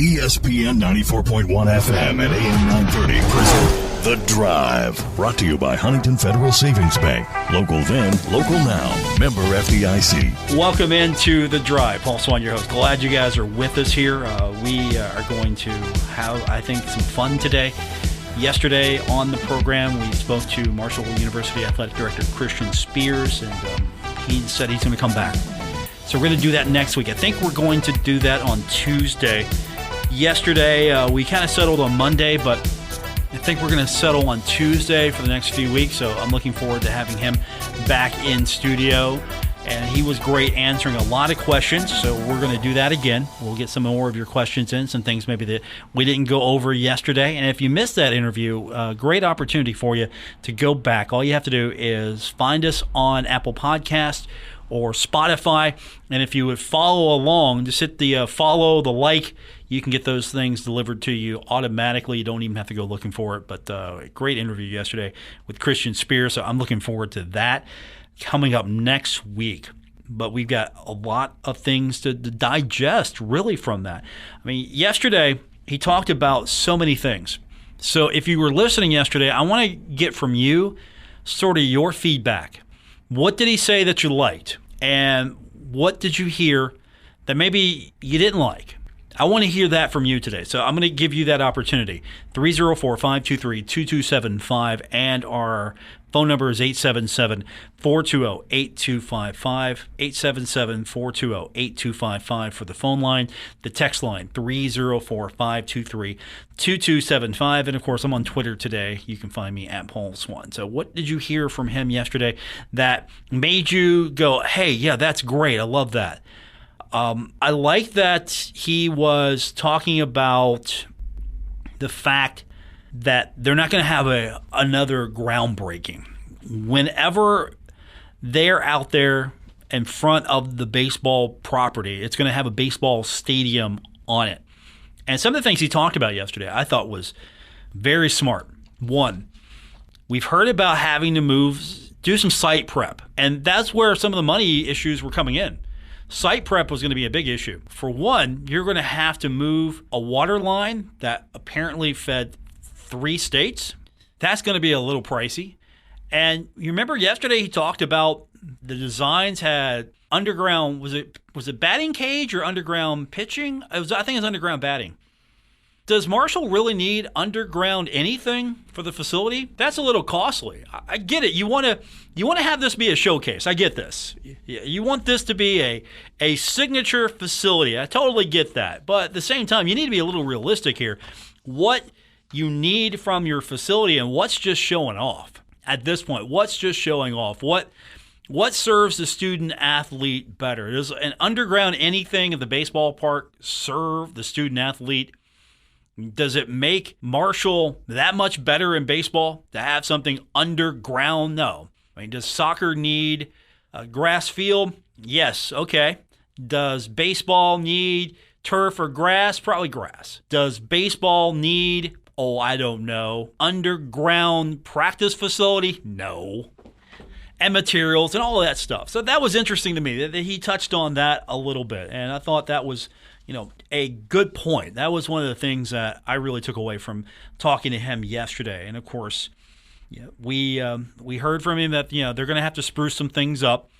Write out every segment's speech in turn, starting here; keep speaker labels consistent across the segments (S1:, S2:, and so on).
S1: ESPN 94.1 FM and AM 930 present The Drive. Brought to you by Huntington Federal Savings Bank. Local then, local now. Member FDIC.
S2: Welcome into The Drive. Paul Swann, your host. Glad you guys are with us here. We are going to have, I think, some fun today. Yesterday on the program, we spoke to Marshall University Athletic Director Christian Spears, and he said he's going to come back. So we're going to do that next week. I think we're going to do that on Tuesday. Yesterday, we kind of settled on Monday, but I think we're going to settle on Tuesday for the next few weeks. So I'm looking forward to having him back in studio. And he was great answering a lot of questions. So we're going to do that again. We'll get some more of your questions in, some things maybe that we didn't go over yesterday. And if you missed that interview, great opportunity for you to go back. All you have to do is find us on Apple Podcasts or Spotify. And if you would follow along, just hit the follow, the like. You can get those things delivered to you automatically. You don't even have to go looking for it. But a great interview yesterday with Christian Spears. So I'm looking forward to that coming up next week. But we've got a lot of things to digest really from that. I mean, yesterday he talked about so many things. So if you were listening yesterday, I want to get from you sort of your feedback. What did he say that you liked? And what did you hear that maybe you didn't like? I want to hear that from you today. So I'm going to give you that opportunity. 304-523-2275, and our phone number is 877-420-8255, 877-420-8255 for the phone line. The text line, 304-523-2275. And, of course, I'm on Twitter today. You can find me at Paul Swann. So what did you hear from him yesterday that made you go, hey, yeah, that's great. I love that. I like that he was talking about the fact that they're not going to have another groundbreaking. Whenever they're out there in front of the baseball property, it's going to have a baseball stadium on it. And some of the things he talked about yesterday I thought was very smart. One, we've heard about having to do some site prep, and that's where some of the money issues were coming in. Site prep was going to be a big issue. For one, you're going to have to move a water line that apparently fed 3 states. That's going to be a little pricey. And you remember yesterday he talked about the designs had underground, was it batting cage or underground pitching? I think it was underground batting. Does Marshall really need underground anything for the facility? That's a little costly. I get it. You want to have this be a showcase. I get this. You want this to be a signature facility. I totally get that. But at the same time, you need to be a little realistic here. What you need from your facility and what's just showing off at this point. What's just showing off? What serves the student athlete better? Does an underground anything at the baseball park serve the student athlete? Does it make Marshall that much better in baseball to have something underground? No. I mean, does soccer need a grass field? Yes. Okay. Does baseball need turf or grass? Probably grass. Does baseball need, I don't know, underground practice facility? No. And materials and all of that stuff. So that was interesting to me that he touched on that a little bit. And I thought that was, a good point. That was one of the things that I really took away from talking to him yesterday. And of course, we heard from him that they're going to have to spruce some things up.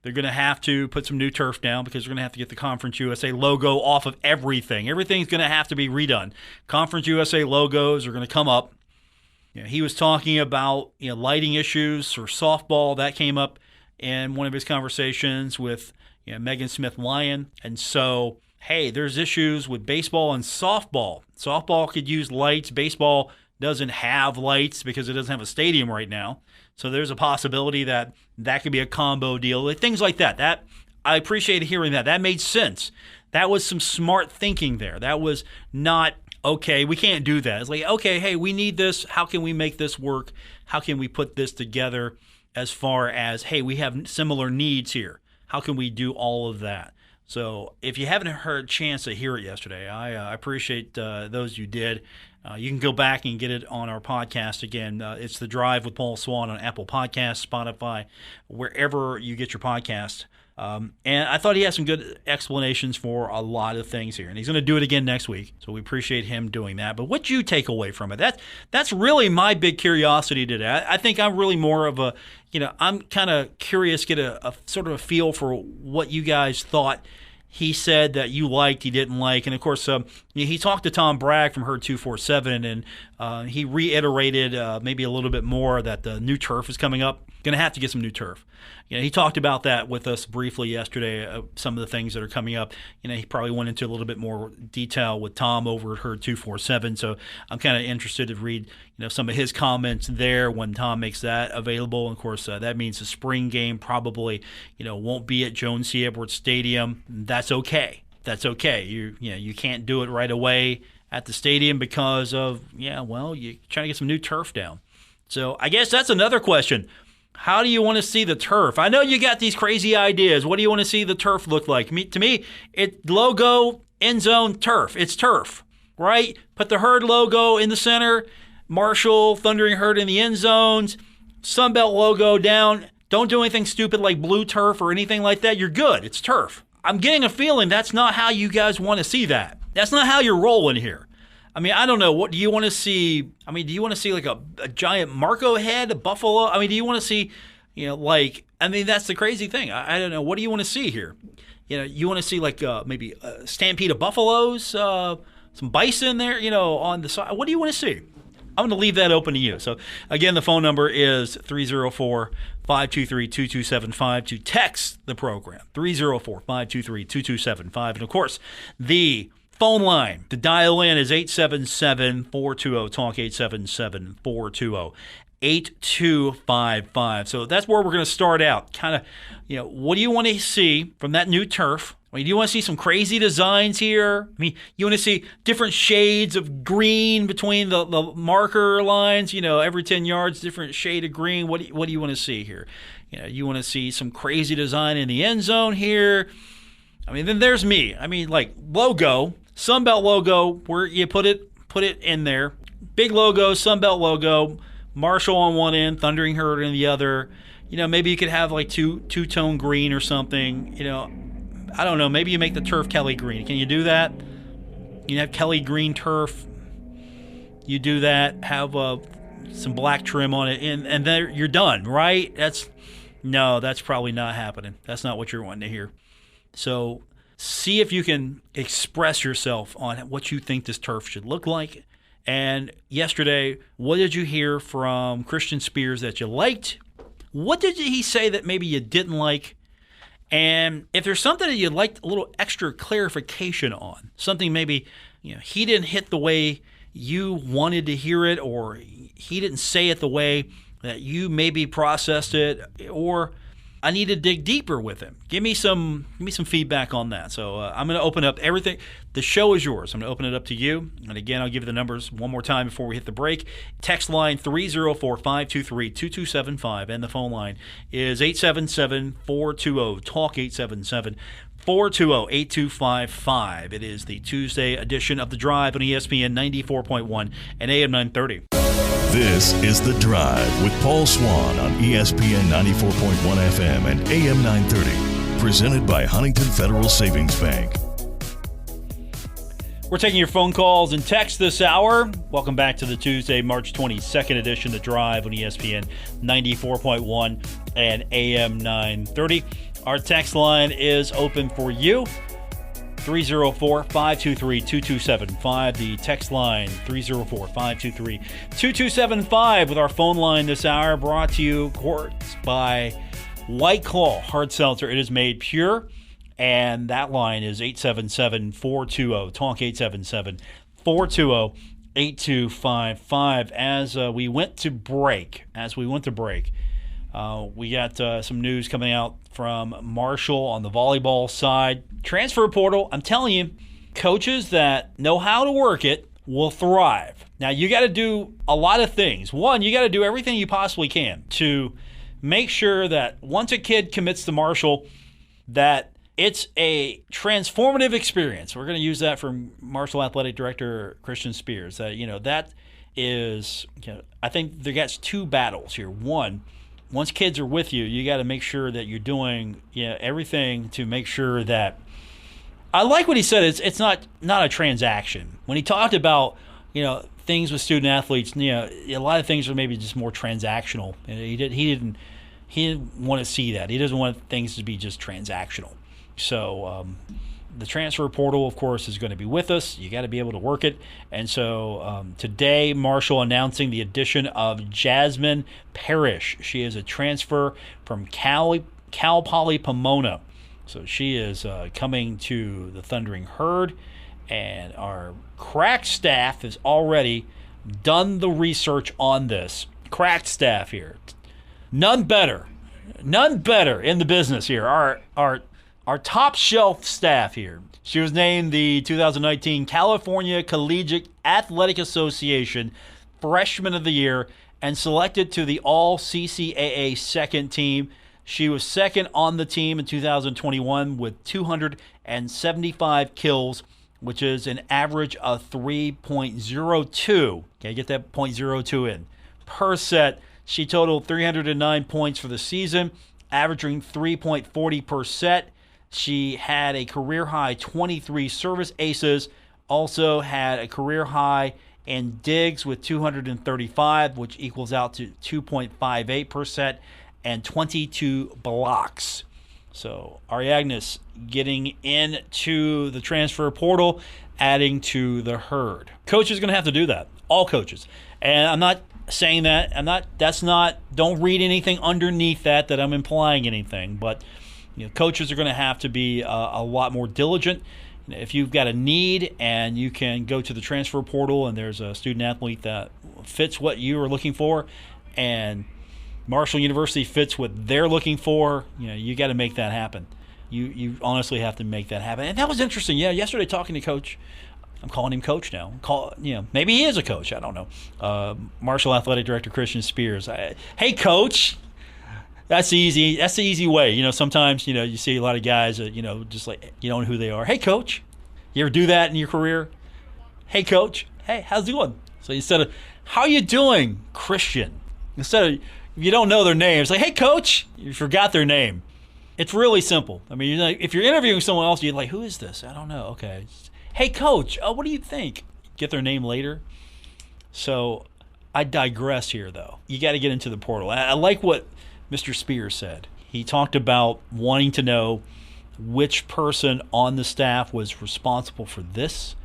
S2: They're going to have to put some new turf down because they're going to have to get the Conference USA logo off of everything. Everything's going to have to be redone. Conference USA logos are going to come up. He was talking about lighting issues for softball. That came up in one of his conversations with Megan Smith-Lyon. And so, hey, there's issues with baseball and softball. Softball could use lights. Baseball doesn't have lights because it doesn't have a stadium right now. So there's a possibility that could be a combo deal. Things like that. That I appreciated hearing that. That made sense. That was some smart thinking there. That was not, okay, we can't do that. It's like, okay, hey, we need this. How can we make this work? How can we put this together as far as, hey, we have similar needs here. How can we do all of that? So if you haven't heard a chance to hear it yesterday, I appreciate those you did. You can go back and get it on our podcast again. It's The Drive with Paul Swann on Apple Podcasts, Spotify, wherever you get your podcast. And I thought he had some good explanations for a lot of things here. And he's going to do it again next week. So we appreciate him doing that. But what you take away from it? That's really my big curiosity today. I think I'm really more of a, I'm kind of curious, get a sort of a feel for what you guys thought he said that you liked, he didn't like. And, of course, he talked to Tom Bragg from Herd 247, and he reiterated maybe a little bit more that the new turf is coming up. Going to have to get some new turf. He talked about that with us briefly yesterday, some of the things that are coming up. He probably went into a little bit more detail with Tom over at Herd 247, so I'm kind of interested to read some of his comments there when Tom makes that available. And of course, that means the spring game probably won't be at Jones C. Edwards Stadium. That's okay. That's okay. You can't do it right away at the stadium because of you're trying to get some new turf down. So I guess that's another question. How do you want to see the turf? I know you got these crazy ideas. What do you want to see the turf look like? To me, it logo, end zone, turf. It's turf, right? Put the Herd logo in the center, Marshall, Thundering Herd in the end zones, Sunbelt logo down. Don't do anything stupid like blue turf or anything like that. You're good. It's turf. I'm getting a feeling that's not how you guys want to see that. That's not how you're rolling here. I don't know. What do you want to see? Do you want to see like a giant Marco head, a buffalo? Do you want to see, that's the crazy thing. I don't know. What do you want to see here? You want to see like maybe a stampede of buffaloes, some bison there, on the side. What do you want to see? I'm going to leave that open to you. So, again, the phone number is 304-523-2275 to text the program, 304-523-2275. And, of course, the phone line to dial in is 877-420-TALK, 877-420-8255. So that's where we're going to start out. Kind of, what do you want to see from that new turf? Do you want to see some crazy designs here? You want to see different shades of green between the marker lines, every 10 yards, different shade of green. What do you want to see here? You want to see some crazy design in the end zone here. Then there's me. Like logo, Sunbelt logo, where you put it in there. Big logo, Sunbelt logo, Marshall on one end, Thundering Herd on the other. Maybe you could have like two-tone green or something. I don't know. Maybe you make the turf Kelly green. Can you do that? You have Kelly green turf. You do that. Have some black trim on it, and then you're done, right? That's probably not happening. That's not what you're wanting to hear. So see if you can express yourself on what you think this turf should look like. And yesterday, what did you hear from Christian Spears that you liked? What did he say that maybe you didn't like? And if there's something that you'd like a little extra clarification on, something maybe he didn't hit the way you wanted to hear it, or he didn't say it the way that you maybe processed it, or I need to dig deeper with him. Give me some feedback on that. So I'm going to open up everything. The show is yours. I'm going to open it up to you. And again, I'll give you the numbers one more time before we hit the break. Text line 304-523-2275, and the phone line is 877-420-TALK, 877-420-8255. It is the Tuesday edition of The Drive on ESPN 94.1 and AM 930.
S1: This is The Drive with Paul Swann on ESPN 94.1 FM and AM 930. Presented by Huntington Federal Savings Bank.
S2: We're taking your phone calls and texts this hour. Welcome back to the Tuesday, March 22nd edition of The Drive on ESPN 94.1 and AM 930. Our text line is open for you. 304-523-2275. The text line, 304-523-2275. With our phone line this hour, brought to you, of course, by White Claw Hard Seltzer. It is made pure, and that line is 877-420-TALK, 877-420-8255. As we went to break, we got some news coming out from Marshall on the volleyball side. Transfer portal, I'm telling you, coaches that know how to work it will thrive. Now, you got to do a lot of things. One, you got to do everything you possibly can to make sure that once a kid commits to Marshall, that it's a transformative experience. We're going to use that from Marshall Athletic Director Christian Spears. That is, I think there gets two battles here. One, once kids are with you, you got to make sure that you're doing everything to make sure that. I like what he said. It's not a transaction. When he talked about things with student athletes, a lot of things are maybe just more transactional. And he didn't want to see that. He doesn't want things to be just transactional. So the transfer portal, of course, is going to be with us. You got to be able to work it. And so today, Marshall announcing the addition of Jasmine Parrish. She is a transfer from Cal Poly Pomona. So she is coming to the Thundering Herd, and our crack staff has already done the research on this. Crack staff here. None better in the business here. Our top shelf staff here. She was named the 2019 California Collegiate Athletic Association Freshman of the Year and selected to the All-CCAA second team. She was second on the team in 2021 with 275 kills, which is an average of 3.02. Okay, get that 0.02 in. Per set, she totaled 309 points for the season, averaging 3.40 per set. She had a career-high 23 service aces, also had a career-high in digs with 235, which equals out to 2.58 per set, and 22 blocks. So Ariagnes getting into the transfer portal, adding to the herd. Coach is going to have to do that. All coaches. And I'm not saying that. Don't read anything underneath that I'm implying anything. But coaches are going to have to be a lot more diligent. If you've got a need and you can go to the transfer portal and there's a student athlete that fits what you are looking for, and Marshall University fits what they're looking for, you got to make that happen. You honestly have to make that happen. And that was interesting. Yeah, yesterday talking to Coach, I'm calling him Coach now. Maybe he is a coach. I don't know. Marshall Athletic Director Christian Spears. Hey, Coach. That's easy. That's the easy way. Sometimes you see a lot of guys that just like you don't know who they are. Hey, Coach. You ever do that in your career? Hey, Coach. Hey, how's it going? So instead of how you doing, Christian? Instead of you don't know their names, like, hey, Coach, you forgot their name. It's really simple. I mean, if you're interviewing someone else, you're like, who is this? I don't know. Okay. Hey, Coach, what do you think? Get their name later. So I digress here, though. You got to get into the portal. I like what Mr. Spears said. He talked about wanting to know which person on the staff was responsible for this,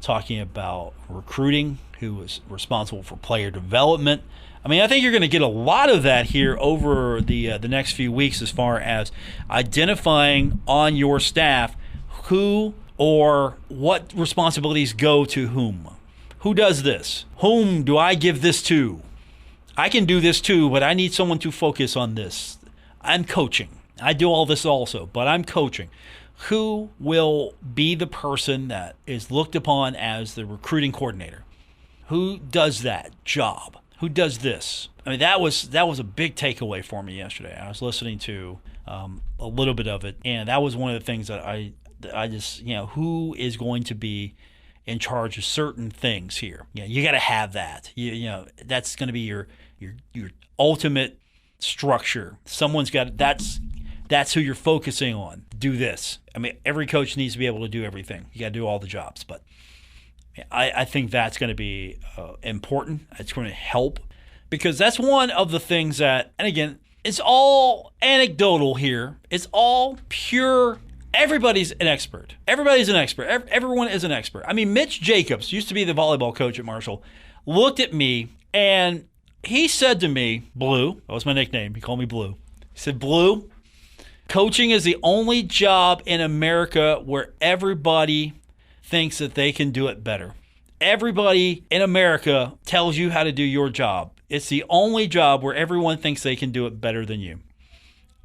S2: talking about recruiting, who was responsible for player development. I mean, I think you're going to get a lot of that here over the next few weeks as far as identifying on your staff who or what responsibilities go to whom. Who does this? Whom do I give this to? I can do this too, but I need someone to focus on this. I'm coaching. I do all this also, but I'm coaching. Who will be the person that is looked upon as the recruiting coordinator? Who does that job? Who does this? I mean, that was a big takeaway for me yesterday. I was listening to a little bit of it, and that was one of the things that I just, who is going to be in charge of certain things here? You got to have that. That's going to be your ultimate structure. Someone's got that's who you're focusing on. Do this. I mean, every coach needs to be able to do everything. You got to do all the jobs, but I think that's going to be important. It's going to help because that's one of the things that, and again, it's all anecdotal here. It's all pure. Everybody's an expert. Everybody's an expert. Everyone is an expert. I mean, Mitch Jacobs used to be the volleyball coach at Marshall, looked at me and he said to me, Blue, that was my nickname. He called me Blue. He said, Blue, coaching is the only job in America where everybody thinks that they can do it better. Everybody in America tells you how to do your job. It's the only job where everyone thinks they can do it better than you.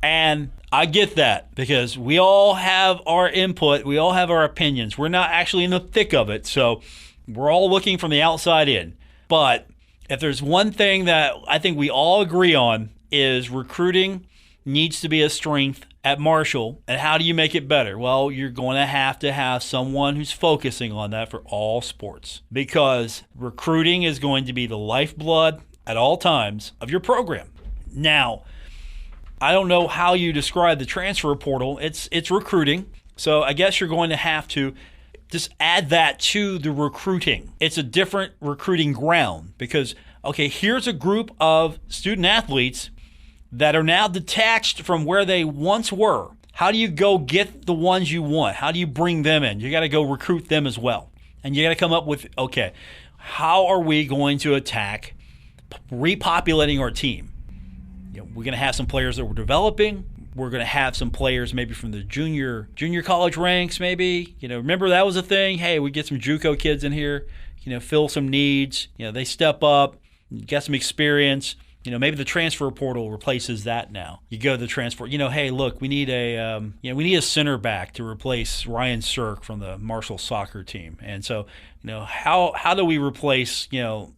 S2: And I get that because we all have our input. We all have our opinions. We're not actually in the thick of it. So we're all looking from the outside in. But if there's one thing that I think we all agree on is recruiting needs to be a strength at Marshall. And how do you make it better? Well, you're going to have someone who's focusing on that for all sports because recruiting is going to be the lifeblood at all times of your program. Now, I don't know how you describe the transfer portal. It's recruiting. So I guess you're going to have to just add that to the recruiting. It's a different recruiting ground because, okay, here's a group of student athletes that are now detached from where they once were. How do you go get the ones you want? How do you bring them in? You got to go recruit them as well. And you got to come up with, okay, how are we going to attack repopulating our team? We're going to have some players that we're developing. We're going to have some players maybe from the junior college ranks maybe. Remember that was a thing? Hey, we get some JUCO kids in here, fill some needs. They step up, get some experience. Maybe the transfer portal replaces that now. You go to the transfer. Hey, look, we need a center back to replace Ryan Sirk from the Marshall soccer team. And so, how do we replace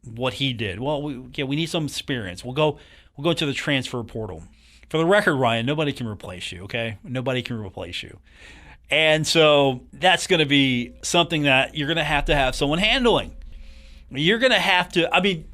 S2: what he did? Well, we need some experience. We'll go to the transfer portal. For the record, Ryan, nobody can replace you. Okay, nobody can replace you. And so that's going to be something that you're going to have someone handling. You're going to have to. I mean.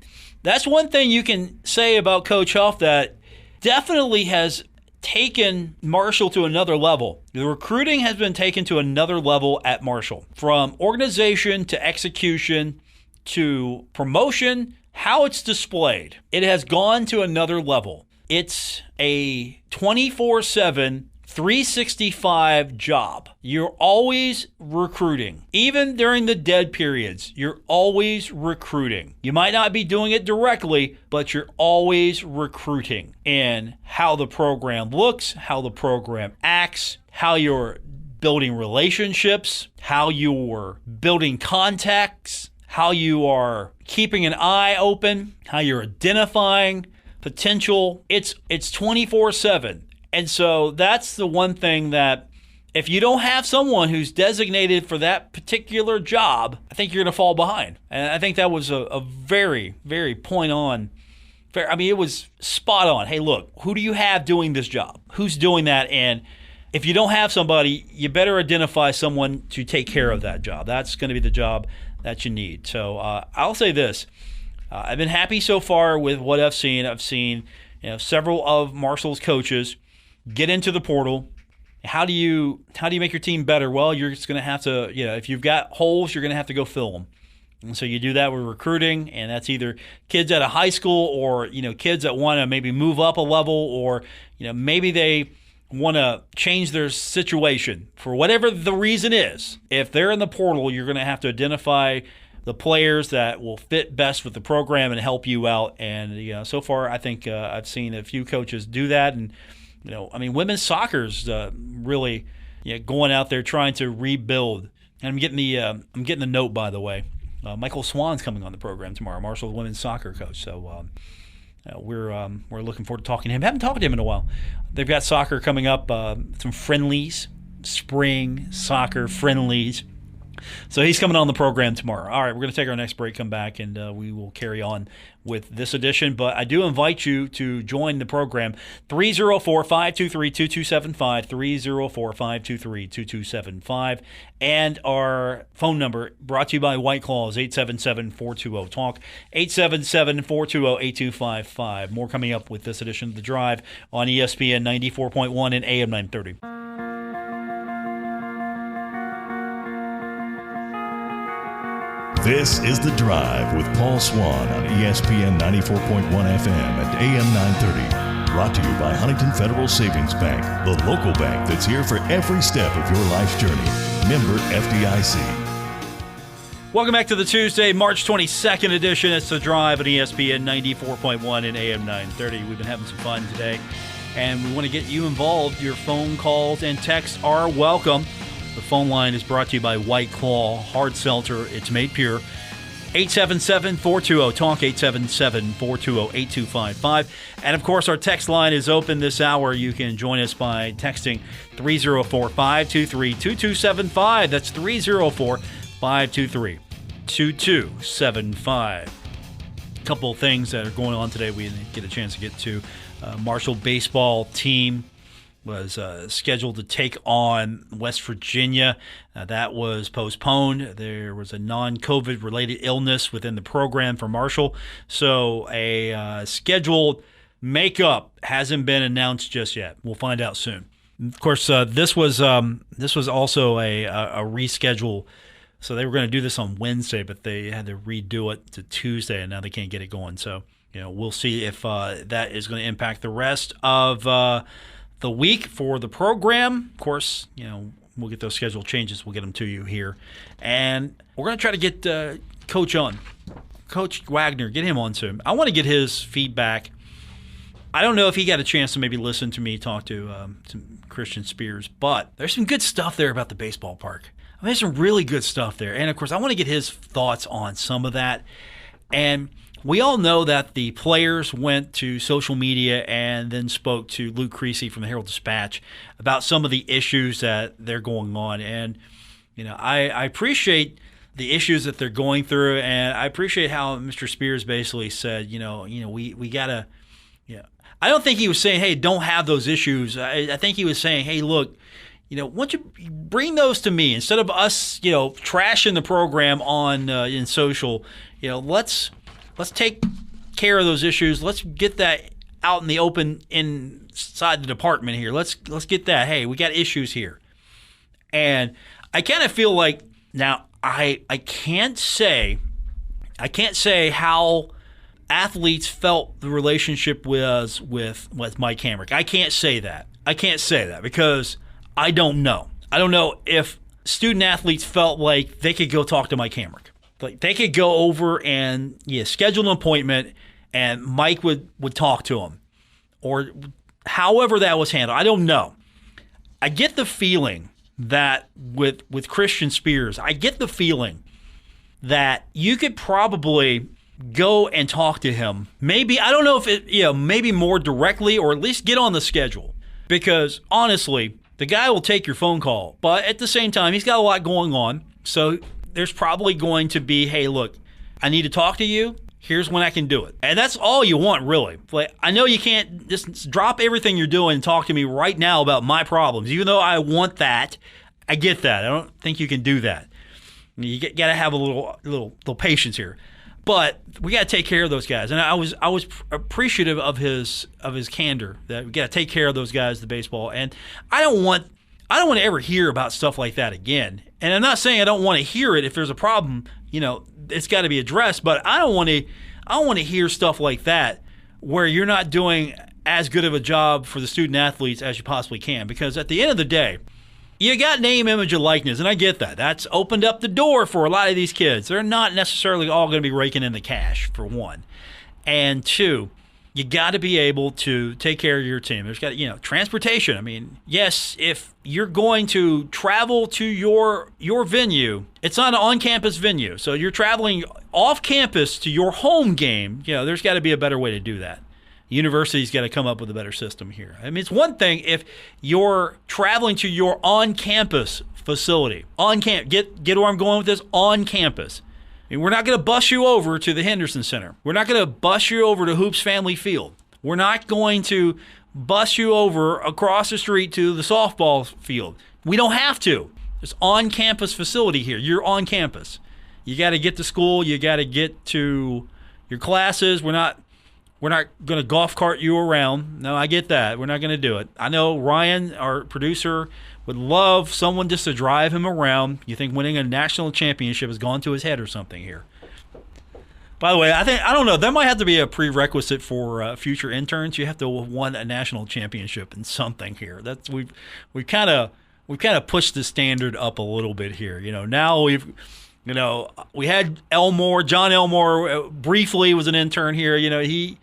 S2: That's one thing you can say about Coach Huff that definitely has taken Marshall to another level. The recruiting has been taken to another level at Marshall. From organization to execution to promotion, how it's displayed. It has gone to another level. It's a 24/7 365 job. You're always recruiting. Even during the dead periods, you're always recruiting. You might not be doing it directly, but you're always recruiting in how the program looks, how the program acts, how you're building relationships, how you're building contacts, how you are keeping an eye open, how you're identifying potential. It's 24/7. And so that's the one thing that if you don't have someone who's designated for that particular job, I think you're going to fall behind. And I think that was a very, very point on. It was spot on. Hey, look, who do you have doing this job? Who's doing that? And if you don't have somebody, you better identify someone to take care of that job. That's going to be the job that you need. So I'll say this. I've been happy so far with what I've seen. I've seen several of Marshall's coaches get into the portal. How do you make your team better? Well, you're just going to have to, if you've got holes, you're going to have to go fill them. And so you do that with recruiting, and that's either kids at a high school or, kids that want to maybe move up a level or, maybe they want to change their situation for whatever the reason is. If they're in the portal, you're going to have to identify the players that will fit best with the program and help you out. And so far, I think I've seen a few coaches do that. And women's soccer's really going out there trying to rebuild. And I'm getting the note, by the way. Paul Swann's coming on the program tomorrow, Marshall women's soccer coach. So we're looking forward to talking to him. Haven't talked to him in a while. They've got soccer coming up, some friendlies, spring soccer friendlies. So he's coming on the program tomorrow. All right, we're going to take our next break, come back, and we will carry on with this edition. But I do invite you to join the program, 304-523-2275, 304-523-2275. And our phone number, brought to you by White Claw, is 877-420-TALK, 877-420-8255. More coming up with this edition of The Drive on ESPN 94.1 and AM 930.
S1: This is The Drive with Paul Swann on ESPN 94.1 FM and AM 930. Brought to you by Huntington Federal Savings Bank, the local bank that's here for every step of your life's journey. Member FDIC.
S2: Welcome back to the Tuesday, March 22nd edition. It's The Drive at ESPN 94.1 and AM 930. We've been having some fun today, and we want to get you involved. Your phone calls and texts are welcome. The phone line is brought to you by White Claw Hard Seltzer. It's made pure. 877-420-TALK, 877-420-8255. And, of course, our text line is open this hour. You can join us by texting 304-523-2275. That's 304-523-2275. A couple of things that are going on today we didn't get a chance to get to. Marshall baseball team was scheduled to take on West Virginia. That was postponed. There was a non-COVID related illness within the program for Marshall. So a scheduled makeup hasn't been announced just yet. We'll find out soon. Of course, this was also a reschedule. So they were going to do this on Wednesday, but they had to redo it to Tuesday, and now they can't get it going. So, we'll see if that is going to impact the rest of the week for the program. Of course, we'll get those schedule changes. We'll get them to you here. And we're going to try to get Coach on. Coach Wagner, get him on soon. I want to get his feedback. I don't know if he got a chance to maybe listen to me talk to Christian Spears, but there's some good stuff there about the baseball park. There's some really good stuff there. And, of course, I want to get his thoughts on some of that. And we all know that the players went to social media and then spoke to Luke Creasy from the Herald-Dispatch about some of the issues that they're going on. And, I appreciate the issues that they're going through, and I appreciate how Mr. Spears basically said, we got to I don't think he was saying, hey, don't have those issues. I think he was saying, hey, look, why don't you bring those to me instead of us, trashing the program on in social. Let's take care of those issues. Let's get that out in the open inside the department here. Let's get that. Hey, we got issues here, and I kind of feel like now I can't say how athletes felt the relationship was with Mike Hamrick. I can't say that. Because I don't know. I don't know if student athletes felt like they could go talk to Mike Hamrick. Like they could go over and schedule an appointment and Mike would talk to him. Or however that was handled. I don't know. I get the feeling that with Christian Spears, I get the feeling that you could probably go and talk to him. Maybe, I don't know if it, maybe more directly or at least get on the schedule. Because honestly, the guy will take your phone call. But at the same time, he's got a lot going on. So there's probably going to be, hey, look, I need to talk to you. Here's when I can do it. And that's all you want, really. Like, I know you can't just drop everything you're doing and talk to me right now about my problems. Even though I want that, I get that. I don't think you can do that. You got to have a little patience here. But we got to take care of those guys, and I was appreciative of his candor that we got to take care of those guys, the baseball, and I don't want to ever hear about stuff like that again. And I'm not saying I don't want to hear it if there's a problem, it's got to be addressed. But I don't want to hear stuff like that where you're not doing as good of a job for the student athletes as you possibly can, because at the end of the day, you got name, image, and likeness, and I get that. That's opened up the door for a lot of these kids. They're not necessarily all going to be raking in the cash, for one. And two, you got to be able to take care of your team. There's got transportation. I mean, yes, if you're going to travel to your venue, it's not an on-campus venue. So you're traveling off campus to your home game. There's got to be a better way to do that. University's got to come up with a better system here. I mean, it's one thing if you're traveling to your on-campus facility. Get where I'm going with this? On campus. I mean, we're not going to bus you over to the Henderson Center. We're not going to bus you over to Hoops Family Field. We're not going to bus you over across the street to the softball field. We don't have to. It's on-campus facility here. You're on campus. You got to get to school. You got to get to your classes. We're not going to golf cart you around. No, I get that. We're not going to do it. I know Ryan, our producer, would love someone just to drive him around. You think winning a national championship has gone to his head or something here. By the way, I don't know. That might have to be a prerequisite for future interns. You have to have won a national championship in something here. That's we kind of pushed the standard up a little bit here. Now we had Elmore. John Elmore briefly was an intern here. He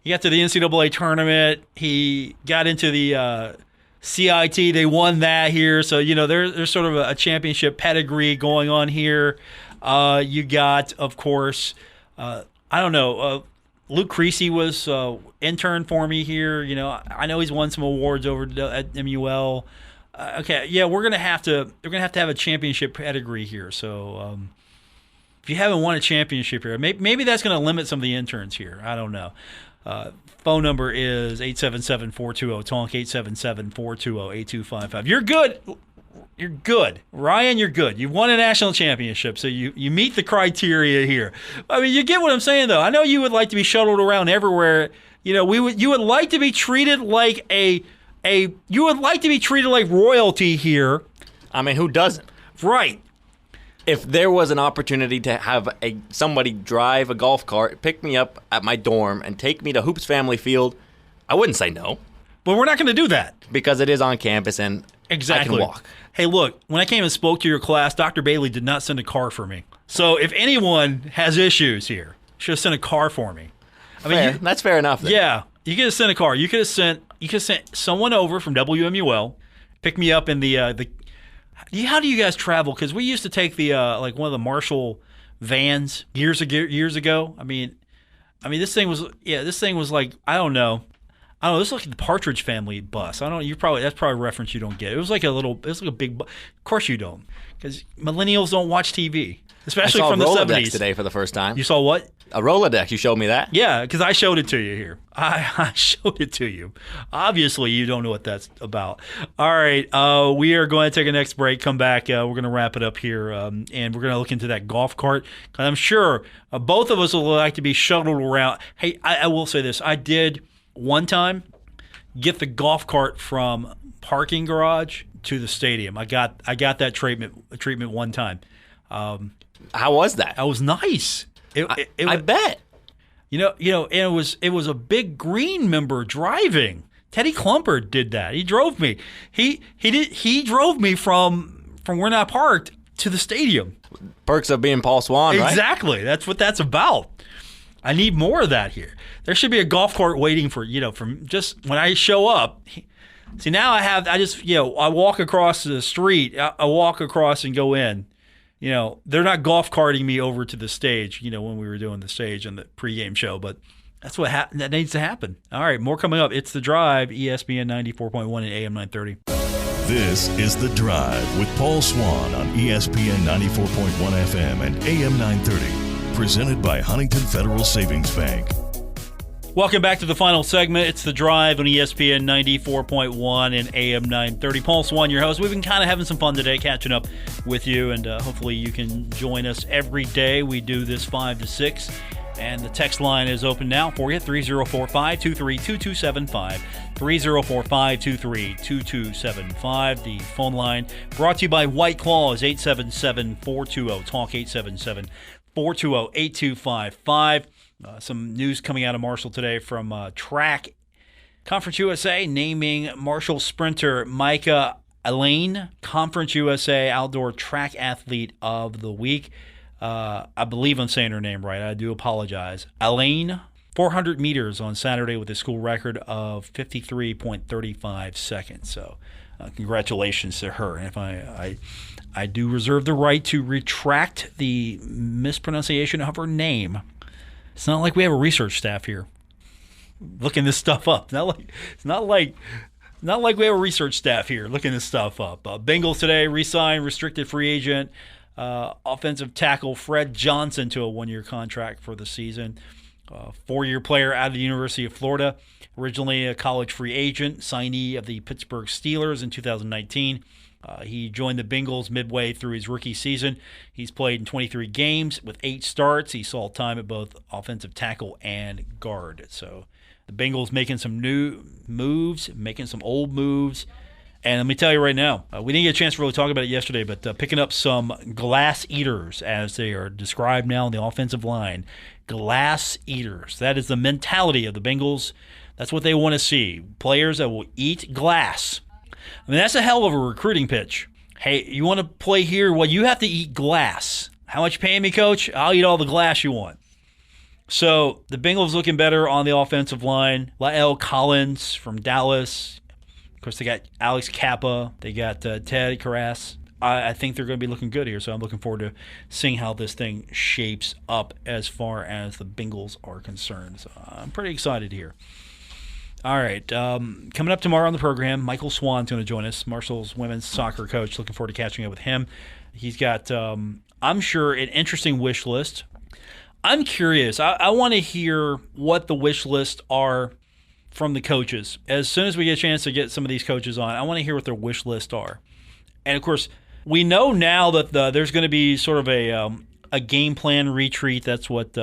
S2: got to the NCAA tournament. He got into the CIT. They won that here. So, there's sort of a championship pedigree going on here. You got, of course, Luke Creasy was intern for me here. I know he's won some awards over at MUL. Okay, yeah, they're gonna have to have a championship pedigree here. So if you haven't won a championship here, maybe that's going to limit some of the interns here. I don't know. Phone number is 877-420-TONK, 877-420-8255. You're good. You're good. Ryan, you're good. You won a national championship, so you meet the criteria here. I mean, you get what I'm saying, though. I know you would like to be shuttled around everywhere. You know, you would like to be treated like you would like to be treated like royalty here.
S3: I mean, who doesn't?
S2: Right.
S3: If there was an opportunity to have somebody drive a golf cart, pick me up at my dorm, and take me to Hoops Family Field, I wouldn't say no.
S2: But we're not going to do that.
S3: Because it is on campus and
S2: exactly.
S3: I can walk.
S2: Hey, look, when I came and spoke to your class, Dr. Bailey did not send a car for me. So if anyone has issues here, should have sent a car for me. I mean,
S3: that's fair enough. Then.
S2: Yeah, you could have sent a car. You could have sent someone over from WMUL, pick me up in the. How do you guys travel? Because we used to take the like one of the Marshall vans years ago. I mean, this thing was like I don't know. This is like the Partridge Family bus. That's probably a reference you don't get. It was like a big bus. Of course you don't, because millennials don't watch TV, especially from the 70s.
S3: I saw a Rolodex today for the first time.
S2: You saw what?
S3: A Rolodex. You showed me that?
S2: Yeah, because I showed it to you here. I showed it to you. Obviously, you don't know what that's about. All right, we are going to take a next break. Come back. We're going to wrap it up here, and we're going to look into that golf cart. Because I'm sure both of us would like to be shuttled around. Hey, I will say this. I did one time get the golf cart from parking garage to the stadium. I got that treatment one time.
S3: How was that?
S2: It was nice.
S3: I bet.
S2: You know, and it was a big Green member driving. Teddy Klumper did that. He drove me. He drove me from where I parked to the stadium.
S3: Perks of being Paul Swann, right?
S2: Exactly. That's what that's about. I need more of that here. There should be a golf cart waiting for, from just when I show up. See, now I walk across the street. I walk across and go in. They're not golf carting me over to the stage, when we were doing the stage and the pregame show, but that's that needs to happen. All right, more coming up. It's The Drive, ESPN 94.1 and AM 930.
S1: This is The Drive with Paul Swann on ESPN 94.1 FM and AM 930. Presented by Huntington Federal Savings Bank.
S2: Welcome back to the final segment. It's The Drive on ESPN 94.1 and AM 930. Paul Swann, your host. We've been kind of having some fun today, catching up with you, and hopefully you can join us every day. We do this 5 to 6, and the text line is open now for you, 304-523-2275, 304-523-2275. The phone line brought to you by White Claws, 877-420-TALK, 877-420-8255. Some news coming out of Marshall today from Track Conference USA naming Marshall sprinter Micah Elaine Conference USA Outdoor Track Athlete of the Week. I believe I'm saying her name right. I do apologize. Elaine, 400 meters on Saturday with a school record of 53.35 seconds. So congratulations to her. And if I do reserve the right to retract the mispronunciation of her name. It's not like we have a research staff here looking this stuff up. It's not like we have a research staff here looking this stuff up. Bengals today re-signed restricted free agent offensive tackle Fred Johnson to a 1-year contract for the season. 4-year player out of the University of Florida, originally a college free agent, signee of the Pittsburgh Steelers in 2019. He joined the Bengals midway through his rookie season. He's played in 23 games with 8 starts. He saw time at both offensive tackle and guard. So the Bengals making some new moves, making some old moves. And let me tell you right now, we didn't get a chance to really talk about it yesterday, but picking up some glass eaters, as they are described now on the offensive line. Glass eaters. That is the mentality of the Bengals. That's what they want to see. Players that will eat glass. I mean, that's a hell of a recruiting pitch. Hey, you want to play here? Well, you have to eat glass. How much you paying me, coach? I'll eat all the glass you want. So the Bengals looking better on the offensive line. Lael Collins from Dallas. Of course, they got Alex Kappa. They got Ted Karras. I think they're going to be looking good here, so I'm looking forward to seeing how this thing shapes up as far as the Bengals are concerned. So I'm pretty excited here. All right, coming up tomorrow on the program, Michael Swann's going to join us, Marshall's women's soccer coach. Looking forward to catching up with him. He's got, I'm sure, an interesting wish list. I'm curious. I want to hear what the wish lists are from the coaches. As soon as we get a chance to get some of these coaches on, I want to hear what their wish lists are. And, of course, we know now that there's going to be sort of a game plan retreat. That's what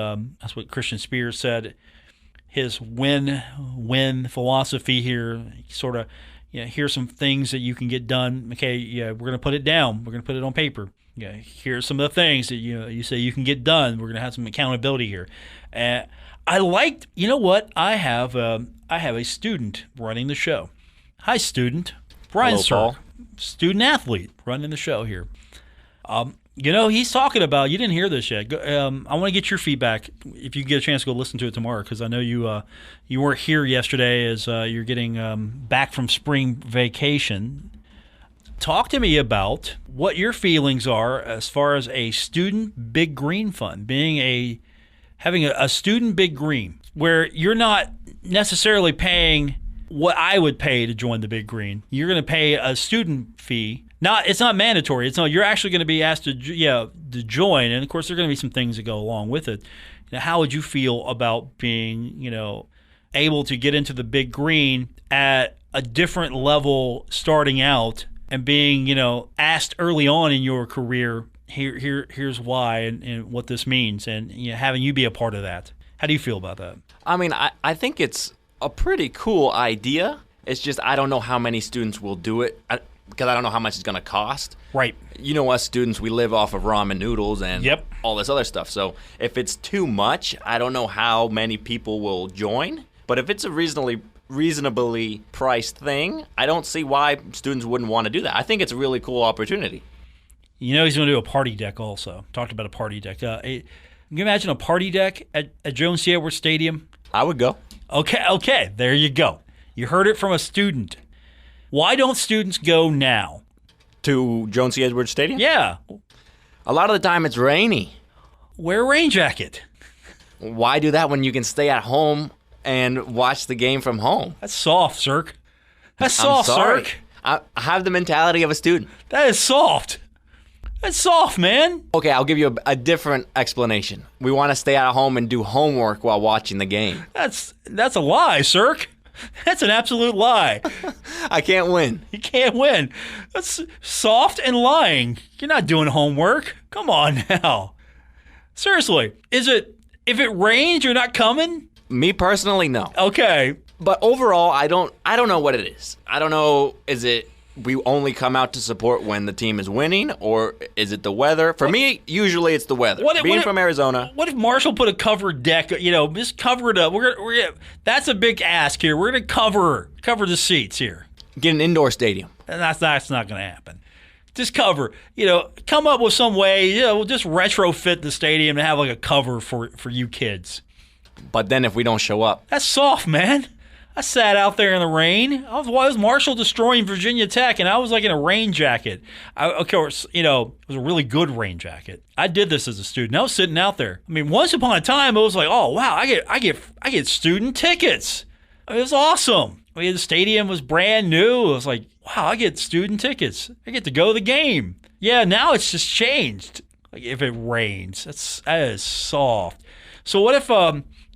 S2: Christian Spears said. His win philosophy here, sort of, here's some things that you can get done. Okay, yeah, we're going to put it down. We're going to put it on paper. Yeah, here's some of the things that you say you can get done. We're going to have some accountability here. I liked, you know what? I have a student running the show. Hi, student. Brian
S3: Hello,
S2: Sir,
S3: Paul.
S2: student athlete running the show here. He's talking about, you didn't hear this yet. I want to get your feedback if you get a chance to go listen to it tomorrow, because I know you weren't here yesterday as you're getting back from spring vacation. Talk to me about what your feelings are as far as a student big green fund, having a student big green, where you're not necessarily paying what I would pay to join the big green. You're going to pay a student fee. It's not mandatory. You're actually going to be asked to join, and of course there are going to be some things that go along with it. How would you feel about being able to get into the big green at a different level starting out, and being asked early on in your career, here's why and what this means, and having you be a part of that? How do you feel about that?
S3: I mean, I think it's a pretty cool idea. It's just I don't know how many students will do it because I don't know how much it's going to cost.
S2: Right.
S3: Us students, we live off of ramen noodles and
S2: Yep.
S3: all this other stuff. So if it's too much, I don't know how many people will join. But if it's a reasonably priced thing, I don't see why students wouldn't want to do that. I think it's a really cool opportunity.
S2: He's going to do a party deck also. Talked about a party deck. Can you imagine a party deck at Jones C. Edwards Stadium?
S3: I would go.
S2: Okay, there you go. You heard it from a student. Why don't students go now?
S3: To Jones C. Edwards Stadium?
S2: Yeah.
S3: A lot of the time it's rainy.
S2: Wear a rain jacket.
S3: Why do that when you can stay at home and watch the game from home?
S2: That's soft, Cirque. That's
S3: I'm
S2: soft,
S3: sorry.
S2: Cirque.
S3: I have the mentality of a student.
S2: That is soft. That's soft, man.
S3: Okay, I'll give you a different explanation. We want to stay at home and do homework while watching the game.
S2: That's a lie, Cirque. That's an absolute lie.
S3: I can't win.
S2: You can't win. That's soft and lying. You're not doing homework. Come on now. Seriously, if it rains, you're not coming?
S3: Me personally, no.
S2: Okay.
S3: But overall, I don't know what it is. I don't know, is it we only come out to support when the team is winning, or is it the weather? For me, usually it's the weather. Being from Arizona.
S2: What if Marshall put a covered deck, just cover it up? That's a big ask here. We're going to cover the seats here.
S3: Get an indoor stadium.
S2: And that's not going to happen. Just cover, come up with some way, we'll just retrofit the stadium to have like a cover for you kids.
S3: But then if we don't show up.
S2: That's soft, man. I sat out there in the rain. I was Marshall destroying Virginia Tech, and I was like in a rain jacket. Of course, it was a really good rain jacket. I did this as a student. I was sitting out there. I mean, once upon a time, it was like, oh wow, I get student tickets. It was awesome. The stadium was brand new. It was like, wow, I get student tickets. I get to go to the game. Yeah, now it's just changed. Like if it rains, that is soft. So what if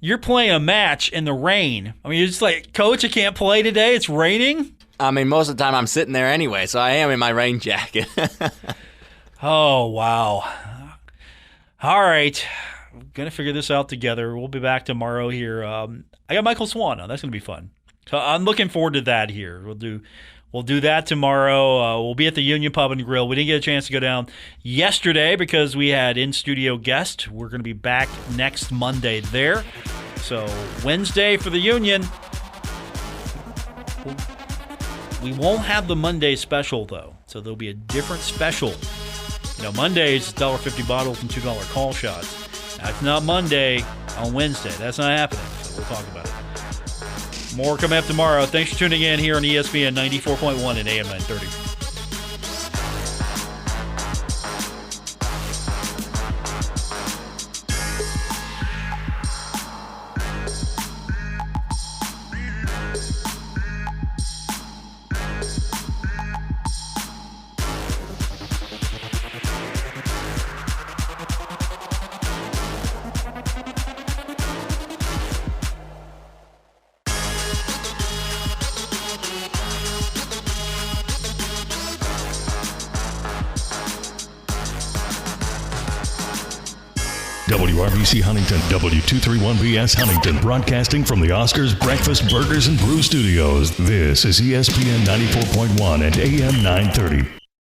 S2: you're playing a match in the rain? I mean, you're just like, Coach, I can't play today. It's raining.
S3: I mean, most of the time I'm sitting there anyway, so I am in my rain jacket.
S2: Oh, wow. All right. We're going to figure this out together. We'll be back tomorrow here. I got Michael Swann on. That's going to be fun. So I'm looking forward to that here. We'll do that tomorrow. We'll be at the Union Pub and Grill. We didn't get a chance to go down yesterday because we had in-studio guest. We're going to be back next Monday there. So Wednesday for the Union. We won't have the Monday special, though. So there'll be a different special. Monday's $1.50 bottles and $2 call shots. That's not Monday on Wednesday. That's not happening. So we'll talk about it. More coming up tomorrow. Thanks for tuning in here on ESPN 94.1 and AM 930.
S1: WRBC Huntington, W231BS Huntington, broadcasting from the Oscars Breakfast Burgers and Brew Studios. This is ESPN 94.1 and AM 930.